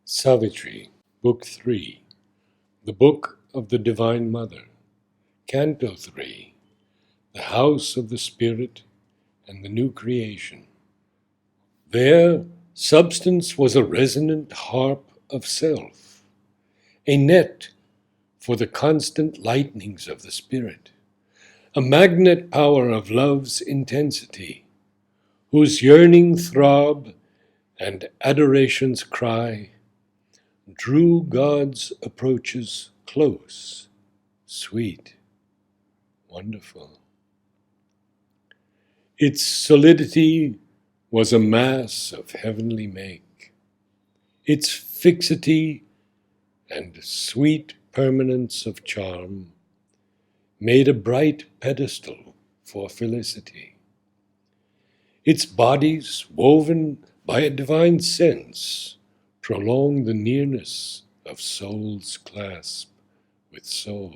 Savitri, Book 3, The Book of the Divine Mother, Canto 3, The House of the Spirit and the New Creation. There, substance was a resonant harp of self, a net for the constant lightnings of the Spirit, a magnet power of love's intensity, whose yearning throb and adoration's cry drew God's approaches close, sweet, wonderful. Its solidity was a mass of heavenly make. Its fixity and sweet permanence of charm made a bright pedestal for felicity. Its bodies, woven by a divine sense, prolong the nearness of soul's clasp with soul.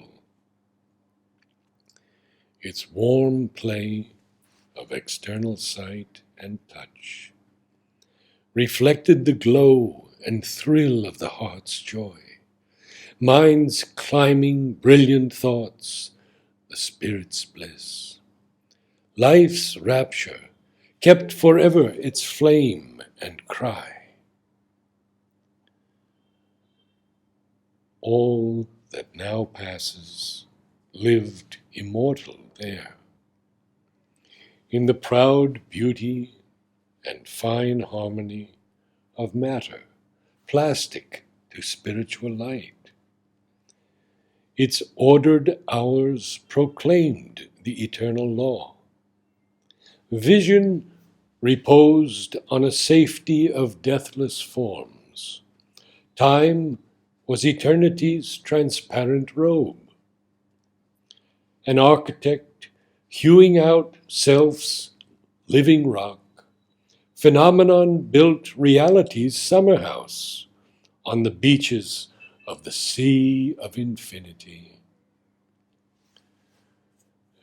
Its warm play of external sight and touch reflected the glow and thrill of the heart's joy, mind's climbing brilliant thoughts, the spirit's bliss. Life's rapture kept forever its flame and cry. All that now passes lived immortal there, in the proud beauty and fine harmony of matter, plastic to spiritual light. Its ordered hours proclaimed the eternal law. Vision reposed on a safety of deathless forms. Time was eternity's transparent robe. An architect hewing out self's living rock, phenomenon built reality's summer house on the beaches of the sea of infinity.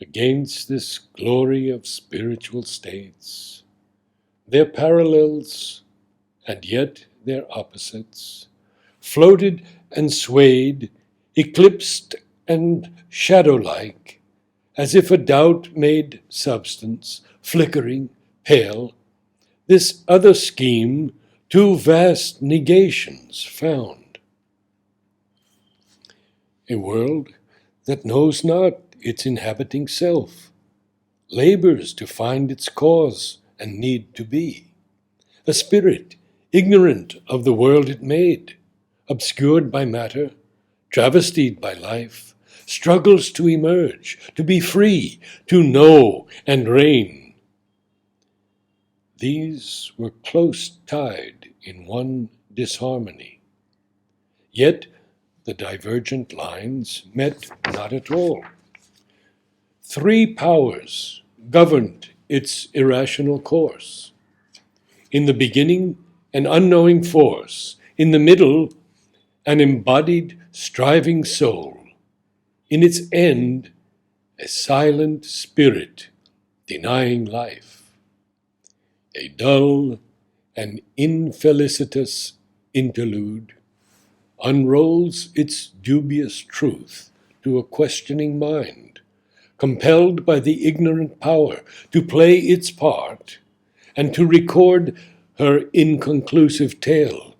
Against this glory of spiritual states, their parallels and yet their opposites, floated and swayed, eclipsed and shadow-like, as if a doubt-made substance, flickering, pale, this other scheme two vast negations found. A world that knows not its inhabiting self, labors to find its cause and need to be. A spirit ignorant of the world it made, obscured by matter, travestied by life, struggles to emerge, to be free, to know and reign. These were close tied in one disharmony. Yet the divergent lines met not at all. Three powers governed its irrational course. In the beginning, an unknowing force. In the middle, an embodied, striving soul. In its end, a silent spirit denying life. A dull and infelicitous interlude unrolls its dubious truth to a questioning mind, compelled by the ignorant power to play its part and to record her inconclusive tale,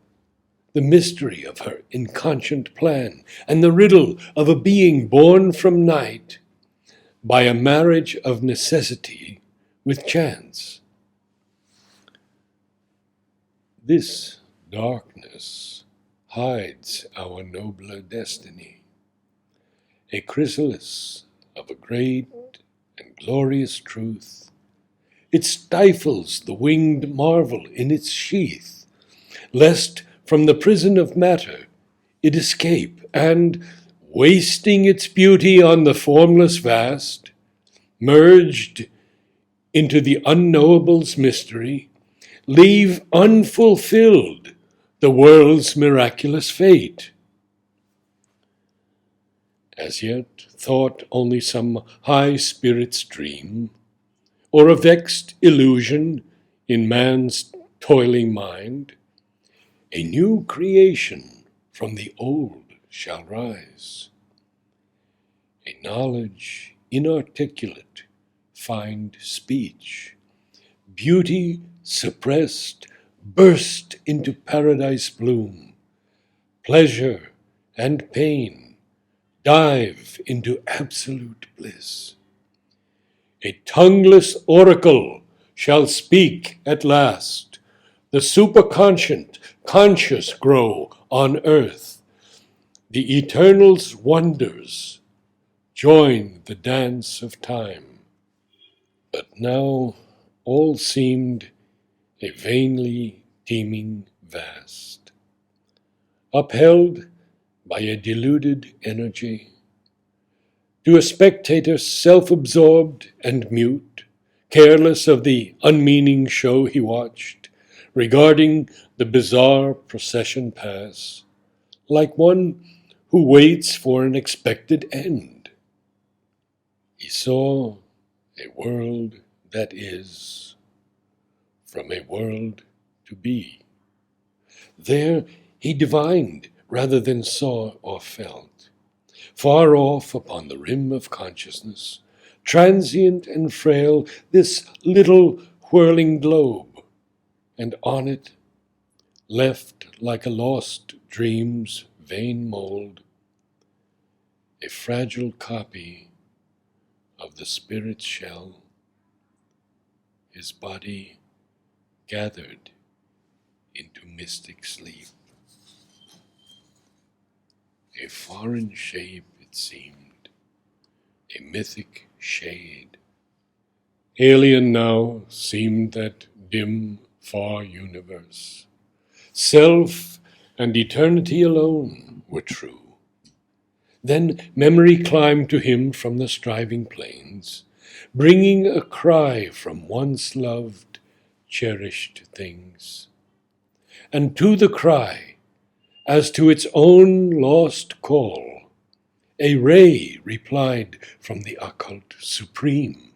the mystery of her inconscient plan, and the riddle of a being born from night by a marriage of necessity with chance. This darkness hides our nobler destiny, a chrysalis of a great and glorious truth. It stifles the winged marvel in its sheath, lest from the prison of matter it escape, and, wasting its beauty on the formless vast, merged into the unknowable's mystery, leave unfulfilled the world's miraculous fate. As yet thought only some high spirit's dream, or a vexed illusion in man's toiling mind, A new creation from the old shall rise. A knowledge inarticulate find speech. Beauty suppressed burst into paradise bloom. Pleasure and pain dive into absolute bliss. A tongueless oracle shall speak at last. The superconscient conscious grow on earth. The eternal's wonders join the dance of time. But now all seemed a vainly teeming vast, upheld by a deluded energy. To a spectator self-absorbed and mute, careless of the unmeaning show he watched, regarding the bizarre procession pass, like one who waits for an expected end. He saw a world that is, from a world to be. There he divined rather than saw or felt. Far off upon the rim of consciousness, transient and frail, this little whirling globe, and on it, left like a lost dream's vain mold, a fragile copy of the spirit's shell, his body gathered into mystic sleep. A foreign shape it seemed, a mythic shade. Alien now seemed that dim, far universe. Self and eternity alone were true. Then memory climbed to him from the striving plains, bringing a cry from once loved, cherished things. And to the cry, as to its own lost call, a ray replied from the occult supreme.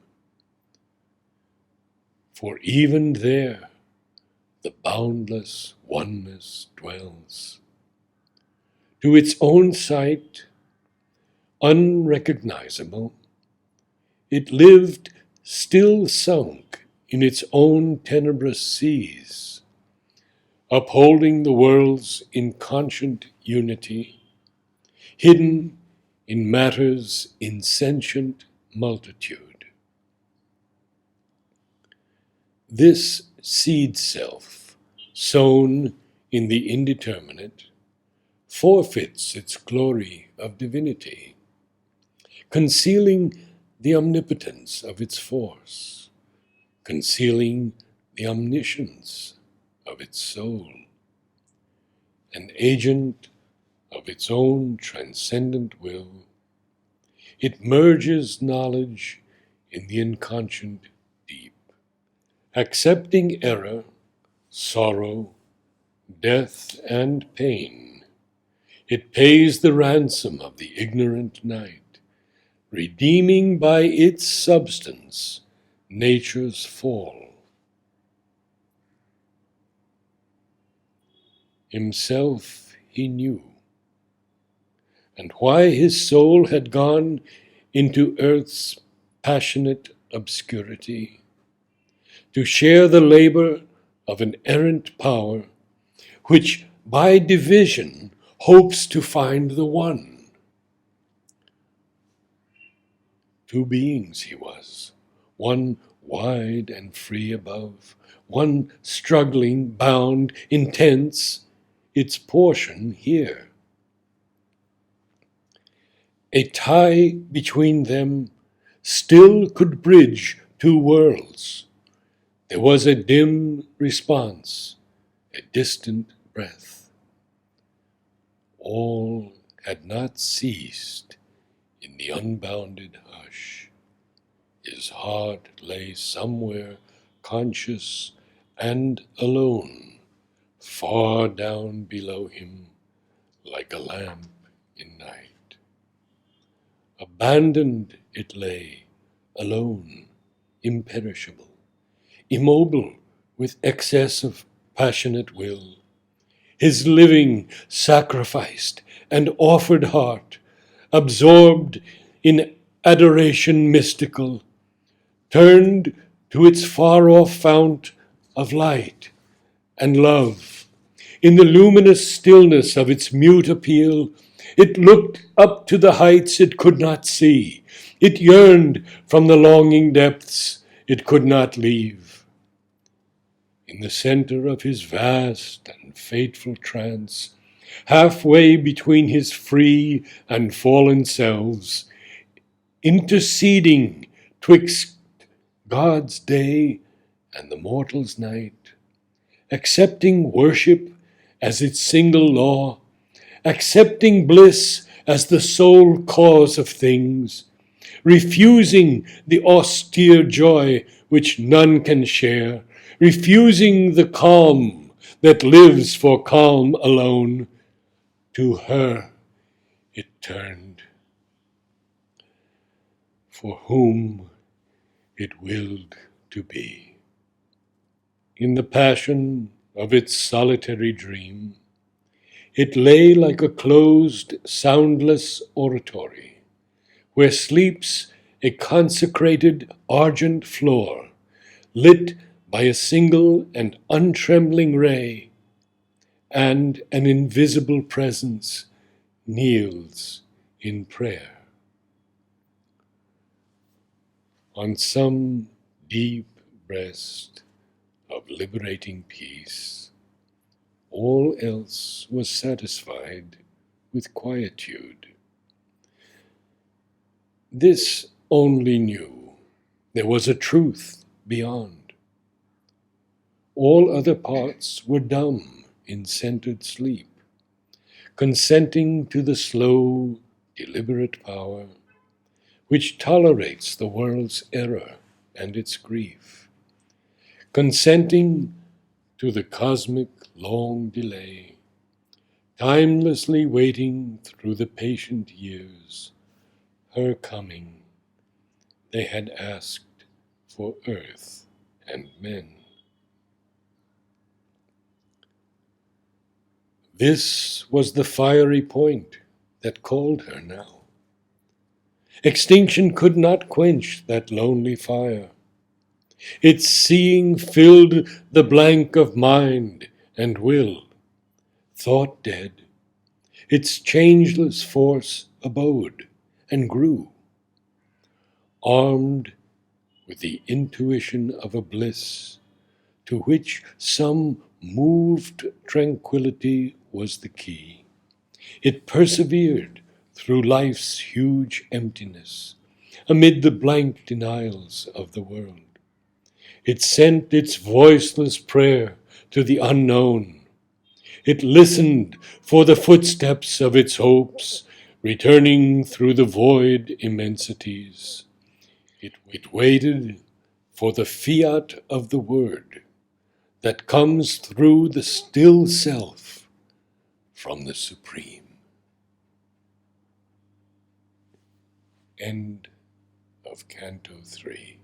For even there the boundless oneness dwells. To its own sight, unrecognizable, it lived still sunk in its own tenebrous seas, upholding the world's inconscient unity, hidden in matter's insentient multitude. This seed self, sown in the indeterminate, forfeits its glory of divinity, concealing the omnipotence of its force, concealing the omniscience of its soul, an agent of its own transcendent will. It merges knowledge in the inconscient deep, accepting error, sorrow, death, and pain. It pays the ransom of the ignorant night, redeeming by its substance nature's fall. Himself he knew, and why his soul had gone into earth's passionate obscurity, to share the labor of an errant power, which by division hopes to find the one. Two beings he was, one wide and free above, one struggling, bound, intense, its portion here. A tie between them still could bridge two worlds. There was a dim response, a distant breath. All had not ceased in the unbounded hush. His heart lay somewhere conscious and alone, far down below him, like a lamp in night. Abandoned it lay, alone, imperishable, immobile with excess of passionate will, his living, sacrificed, and offered heart, absorbed in adoration mystical, turned to its far-off fount of light and love. In the luminous stillness of its mute appeal, it looked up to the heights it could not see. It yearned from the longing depths it could not leave. In the center of his vast and fateful trance, halfway between his free and fallen selves, interceding twixt God's day and the mortal's night, accepting worship as its single law, accepting bliss as the sole cause of things, refusing the austere joy which none can share, refusing the calm that lives for calm alone. To her it turned, for whom it willed to be. In the passion of its solitary dream, it lay like a closed, soundless oratory, where sleeps a consecrated argent floor, lit by a single and untrembling ray, and an invisible presence kneels in prayer. On some deep breast of liberating peace, all else was satisfied with quietude. This only knew there was a truth beyond. All other parts were dumb in centered sleep, consenting to the slow, deliberate power which tolerates the world's error and its grief, consenting to the cosmic long delay, timelessly waiting through the patient years, her coming they had asked for earth and men. This was the fiery point that called her now. Extinction could not quench that lonely fire. Its seeing filled the blank of mind and will. Thought dead, its changeless force abode and grew, armed with the intuition of a bliss to which some moved tranquility was the key. It persevered through life's huge emptiness, amid the blank denials of the world. It sent its voiceless prayer to the unknown. It listened for the footsteps of its hopes, returning through the void immensities. It waited for the fiat of the word that comes through the still self from the Supreme. End of Canto 3.